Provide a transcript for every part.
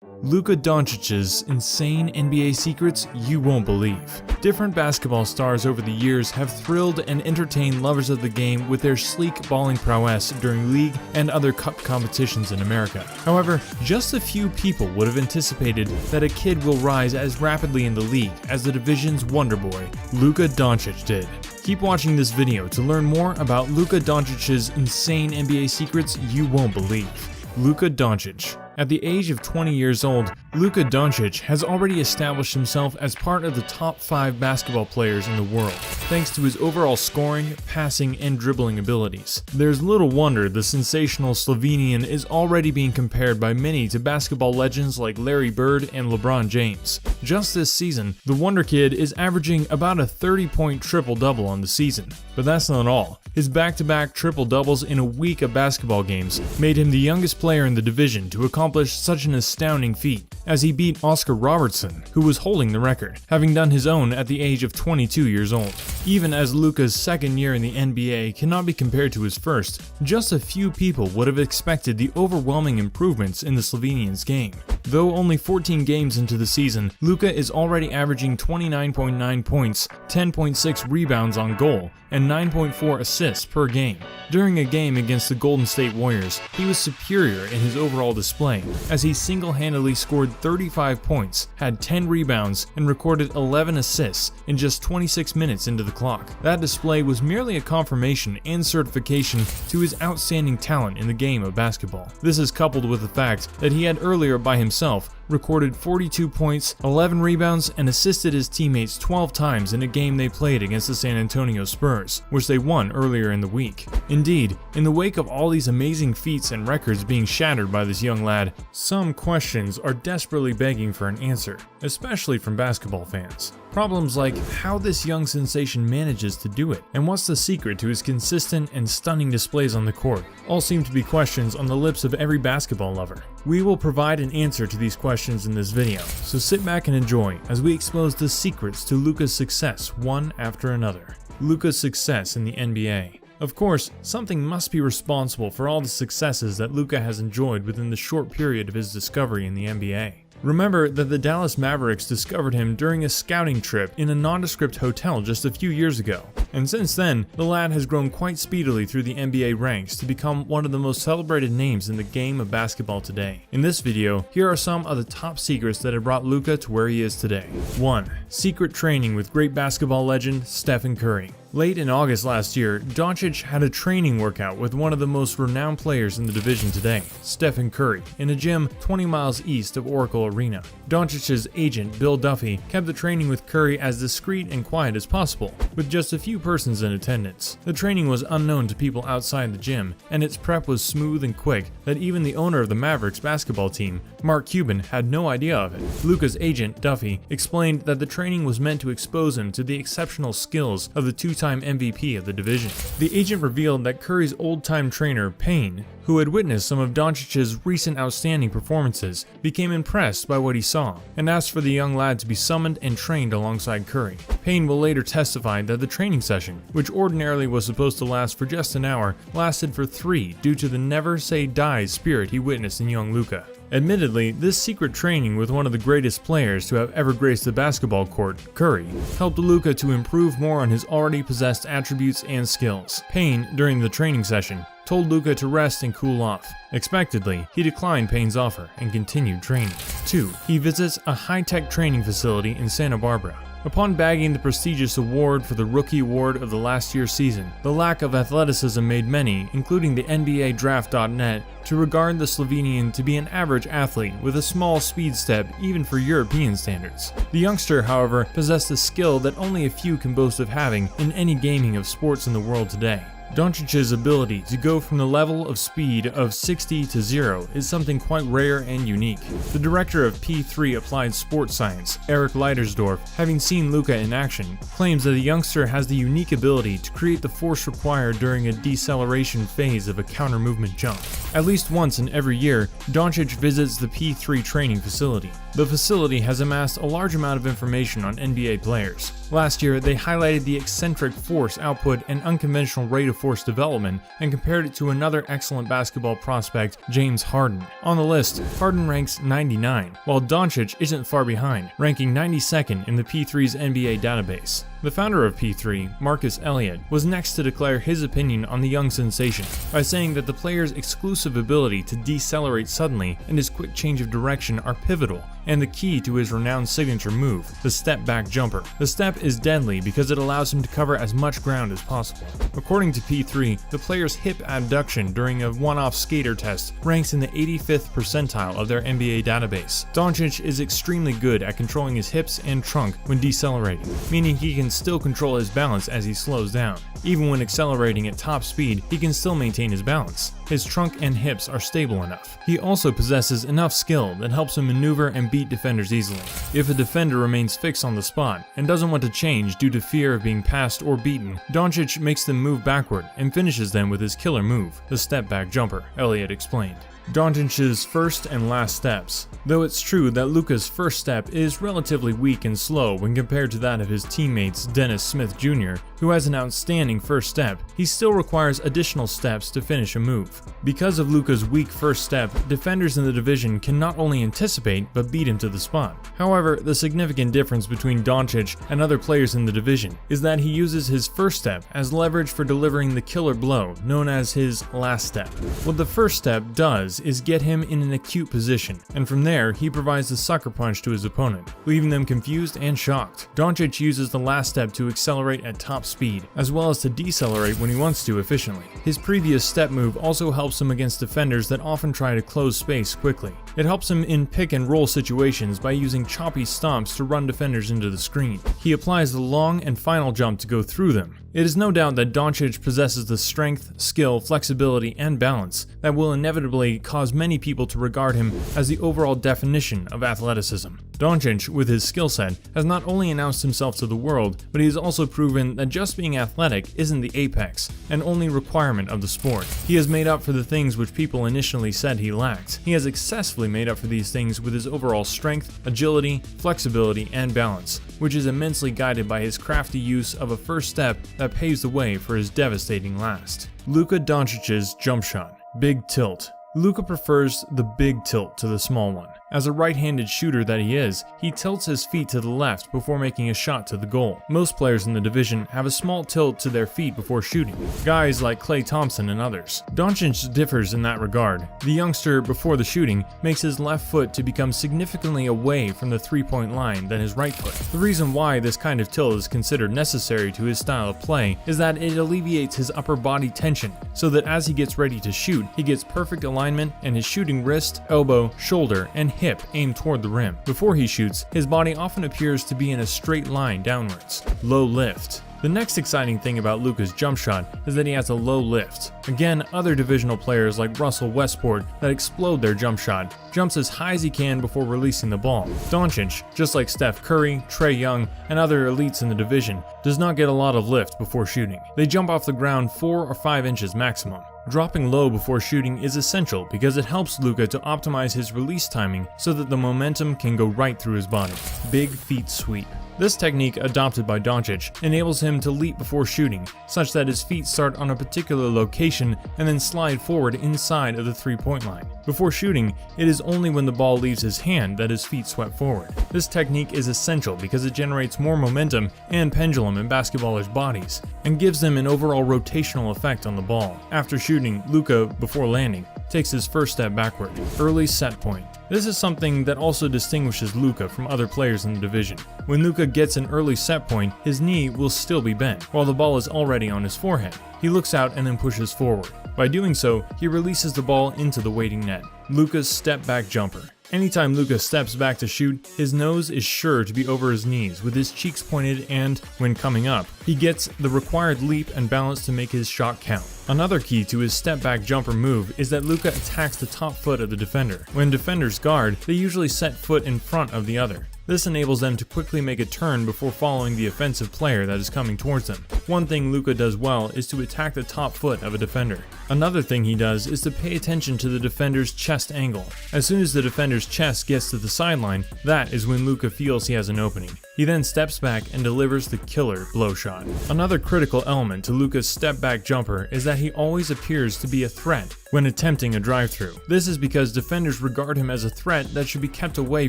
Luka Doncic's insane NBA secrets you won't believe. Different basketball stars over the years have thrilled and entertained lovers of the game with their sleek balling prowess during league and other cup competitions in America. However, just a few people would have anticipated that a kid will rise as rapidly in the league as the division's wonder boy, Luka Doncic did. Keep watching this video to learn more about Luka Doncic's insane NBA secrets you won't believe. Luka Doncic. At the age of 20 years old, Luka Doncic has already established himself as part of the top 5 basketball players in the world, thanks to his overall scoring, passing, and dribbling abilities. There's little wonder the sensational Slovenian is already being compared by many to basketball legends like Larry Bird and LeBron James. Just this season, the Wonder Kid is averaging about a 30-point triple-double on the season. But that's not all. His back-to-back triple-doubles in a week of basketball games made him the youngest player in the division to accomplish such an astounding feat, as he beat Oscar Robertson, who was holding the record, having done his own at the age of 22 years old. Even as Luka's second year in the NBA cannot be compared to his first, just a few people would have expected the overwhelming improvements in the Slovenian's game. Though only 14 games into the season, Luka is already averaging 29.9 points, 10.6 rebounds on goal, and 9.4 assists per game. During a game against the Golden State Warriors, he was superior in his overall display, as he single-handedly scored 35 points, had 10 rebounds, and recorded 11 assists in just 26 minutes into the clock. That display was merely a confirmation and certification to his outstanding talent in the game of basketball. This is coupled with the fact that he had earlier by himself recorded 42 points, 11 rebounds, and assisted his teammates 12 times in a game they played against the San Antonio Spurs, which they won earlier in the week. Indeed, in the wake of all these amazing feats and records being shattered by this young lad, some questions are desperately begging for an answer, especially from basketball fans. Problems like how this young sensation manages to do it, and what's the secret to his consistent and stunning displays on the court, all seem to be questions on the lips of every basketball lover. We will provide an answer to these questions in this video, so sit back and enjoy as we expose the secrets to Luka's success one after another. Luka's success in the NBA. Of course, something must be responsible for all the successes that Luka has enjoyed within the short period of his discovery in the NBA. Remember that the Dallas Mavericks discovered him during a scouting trip in a nondescript hotel just a few years ago, and since then, the lad has grown quite speedily through the NBA ranks to become one of the most celebrated names in the game of basketball today. In this video, here are some of the top secrets that have brought Luka to where he is today. 1. Secret training with great basketball legend Stephen Curry. Late in August last year, Doncic had a training workout with one of the most renowned players in the division today, Stephen Curry, in a gym 20 miles east of Oracle Arena. Doncic's agent, Bill Duffy, kept the training with Curry as discreet and quiet as possible, with just a few persons in attendance. The training was unknown to people outside the gym, and its prep was smooth and quick that even the owner of the Mavericks basketball team, Mark Cuban, had no idea of it. Luka's agent, Duffy, explained that the training was meant to expose him to the exceptional skills of the two-time MVP of the division. The agent revealed that Curry's old-time trainer, Payne, who had witnessed some of Doncic's recent outstanding performances, became impressed by what he saw and asked for the young lad to be summoned and trained alongside Curry. Payne will later testify that the training session, which ordinarily was supposed to last for just an hour, lasted for 3 due to the never-say-die spirit he witnessed in young Luka. Admittedly, this secret training with one of the greatest players to have ever graced the basketball court, Curry, helped Luka to improve more on his already possessed attributes and skills. Payne, during the training session, told Luka to rest and cool off. Expectedly, he declined Payne's offer and continued training. 2. He visits a high-tech training facility in Santa Barbara. Upon bagging the prestigious award for the Rookie Award of the last year's season, the lack of athleticism made many, including the NBA Draft.net, to regard the Slovenian to be an average athlete with a small speed step even for European standards. The youngster, however, possessed a skill that only a few can boast of having in any gaming of sports in the world today. Doncic's ability to go from the level of speed of 60 to 0 is something quite rare and unique. The director of P3 Applied Sports Science, Eric Leitersdorf, having seen Luka in action, claims that the youngster has the unique ability to create the force required during a deceleration phase of a counter-movement jump. At least once in every year, Doncic visits the P3 training facility. The facility has amassed a large amount of information on NBA players. Last year, they highlighted the eccentric force output and unconventional rate of excessive force development and compared it to another excellent basketball prospect, James Harden. On the list, Harden ranks 99, while Doncic isn't far behind, ranking 92nd in the P3's NBA database. The founder of P3, Marcus Elliott, was next to declare his opinion on the young sensation by saying that the player's exclusive ability to decelerate suddenly and his quick change of direction are pivotal and the key to his renowned signature move, the step-back jumper. The step is deadly because it allows him to cover as much ground as possible. According to P3, the player's hip abduction during a one-off skater test ranks in the 85th percentile of their NBA database. Doncic is extremely good at controlling his hips and trunk when decelerating, meaning he can still control his balance as he slows down. Even when accelerating at top speed, he can still maintain his balance. His trunk and hips are stable enough. He also possesses enough skill that helps him maneuver and beat defenders easily. If a defender remains fixed on the spot and doesn't want to change due to fear of being passed or beaten, Doncic makes them move backward and finishes them with his killer move, the step-back jumper, Elliott explained. Doncic's first and last steps. Though it's true that Luka's first step is relatively weak and slow when compared to that of his teammates Dennis Smith Jr., who has an outstanding first step, he still requires additional steps to finish a move. Because of Luka's weak first step, defenders in the division can not only anticipate but beat him to the spot. However, the significant difference between Doncic and other players in the division is that he uses his first step as leverage for delivering the killer blow known as his last step. What the first step does is get him in an acute position, and from there he provides the sucker punch to his opponent, leaving them confused and shocked. Doncic uses the last step to accelerate at top speed, as well as to decelerate when he wants to efficiently. His previous step move also helps him against defenders that often try to close space quickly. It helps him in pick and roll situations by using choppy stomps to run defenders into the screen. He applies the long and final jump to go through them. It is no doubt that Doncic possesses the strength, skill, flexibility, and balance that will inevitably cause many people to regard him as the overall definition of athleticism. Doncic, with his skill set, has not only announced himself to the world, but he has also proven that just being athletic isn't the apex and only requirement of the sport. He has made up for the things which people initially said he lacked. He has successfully made up for these things with his overall strength, agility, flexibility, and balance, which is immensely guided by his crafty use of a first step that paves the way for his devastating last. Luka Doncic's jump shot. Big tilt. Luka prefers the big tilt to the small one. As a right-handed shooter that he is, he tilts his feet to the left before making a shot to the goal. Most players in the division have a small tilt to their feet before shooting, guys like Klay Thompson and others. Doncic differs in that regard. The youngster, before the shooting, makes his left foot to become significantly away from the three-point line than his right foot. The reason why this kind of tilt is considered necessary to his style of play is that it alleviates his upper body tension, so that as he gets ready to shoot, he gets perfect alignment and his shooting wrist, elbow, shoulder, and hip aimed toward the rim. Before he shoots, his body often appears to be in a straight line downwards. Low lift. The next exciting thing about Luka's jump shot is that he has a low lift. Again, other divisional players like Russell Westport that explode their jump shot jumps as high as he can before releasing the ball. Doncic, just like Steph Curry, Trae Young, and other elites in the division, does not get a lot of lift before shooting. They jump off the ground 4 or 5 inches maximum. Dropping low before shooting is essential because it helps Luka to optimize his release timing so that the momentum can go right through his body. Big feet sweep. This technique, adopted by Doncic, enables him to leap before shooting, such that his feet start on a particular location and then slide forward inside of the three-point line. Before shooting, it is only when the ball leaves his hand that his feet swept forward. This technique is essential because it generates more momentum and pendulum in basketballers' bodies, and gives them an overall rotational effect on the ball. After shooting, Luka, before landing, takes his first step backward. Early set point. This is something that also distinguishes Luka from other players in the division. When Luka gets an early set point, his knee will still be bent, while the ball is already on his forehead. He looks out and then pushes forward. By doing so, he releases the ball into the waiting net. Luka's step-back jumper. Anytime Luka steps back to shoot, his nose is sure to be over his knees with his cheeks pointed, and, when coming up, he gets the required leap and balance to make his shot count. Another key to his step-back jumper move is that Luka attacks the top foot of the defender. When defenders guard, they usually set foot in front of the other. This enables them to quickly make a turn before following the offensive player that is coming towards them. One thing Luka does well is to attack the top foot of a defender. Another thing he does is to pay attention to the defender's chest angle. As soon as the defender's chest gets to the sideline, that is when Luka feels he has an opening. He then steps back and delivers the killer blow shot. Another critical element to Luka's step back jumper is that he always appears to be a threat when attempting a drive-through. This is because defenders regard him as a threat that should be kept away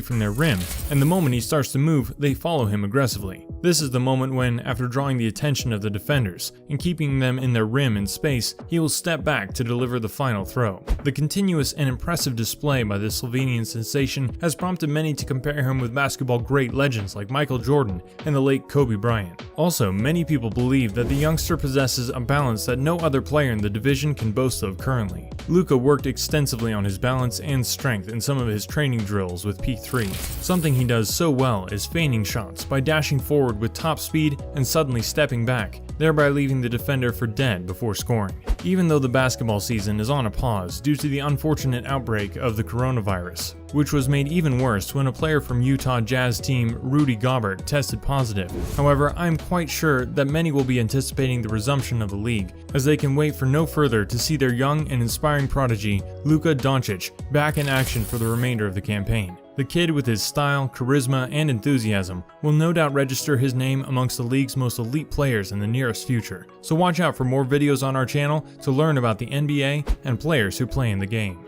from their rim, and the moment he starts to move, they follow him aggressively. This is the moment when, after drawing the attention of the defenders and keeping them in their rim and space, he will step back to deliver the final throw. The continuous and impressive display by the Slovenian sensation has prompted many to compare him with basketball great legends like Michael Jordan and the late Kobe Bryant. Also, many people believe that the youngster possesses a balance that no other player in the division can boast of currently. Luka worked extensively on his balance and strength in some of his training drills with Peak 3. Something he does so well is feigning shots by dashing forward with top speed and suddenly stepping back, thereby leaving the defender for dead before scoring. Even though the basketball season is on a pause due to the unfortunate outbreak of the coronavirus, which was made even worse when a player from Utah Jazz team Rudy Gobert tested positive. However, I am quite sure that many will be anticipating the resumption of the league, as they can wait for no further to see their young and inspiring prodigy, Luka Doncic, back in action for the remainder of the campaign. The kid, with his style, charisma, and enthusiasm, will no doubt register his name amongst the league's most elite players in the nearest future. So watch out for more videos on our channel to learn about the NBA and players who play in the game.